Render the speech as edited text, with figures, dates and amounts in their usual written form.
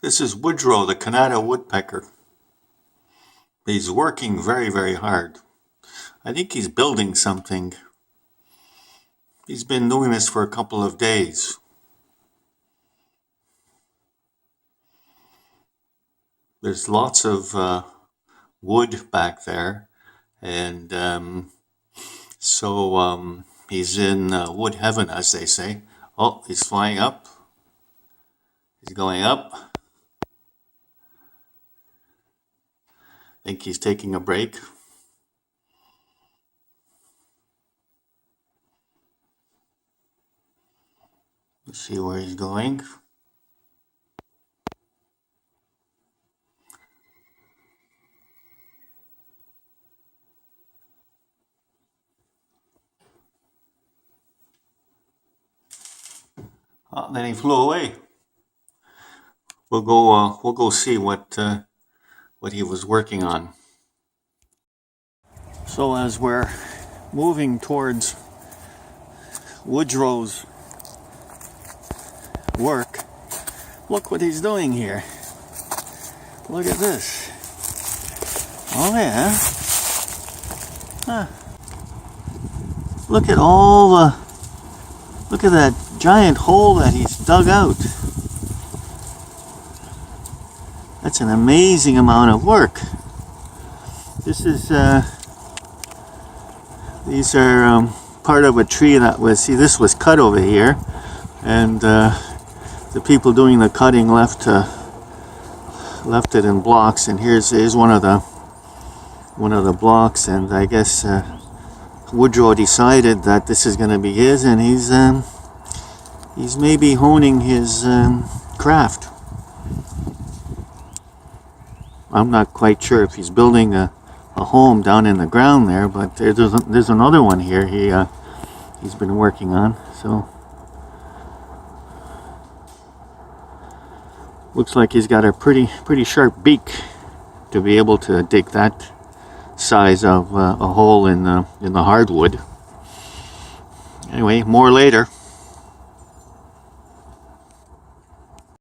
This is Woodrow the Kanata woodpecker. He's working very, very hard. I think he's building something. He's been doing this for a couple of days. There's lots of wood back there, and he's in wood heaven, as they say. Oh, he's flying up. He's going up. I think he's taking a break. Let's see where he's going. Oh, then he flew away. We'll go see what he was working on. So as we're moving towards Woodrow's work, look what he's doing here. Look at this. Oh yeah. Huh. Look at that giant hole that he's dug out. That's an amazing amount of work. This is these are part of a tree that was, this was cut over here, and the people doing the cutting left it in blocks, and here's one of the blocks, and I guess Woodrow decided that this is going to be his, and he's maybe honing his craft. I'm not quite sure if he's building a home down in the ground there, but there's another one here he's been working on. So looks like he's got a pretty sharp beak to be able to dig that size of a hole in the hardwood. Anyway, more later.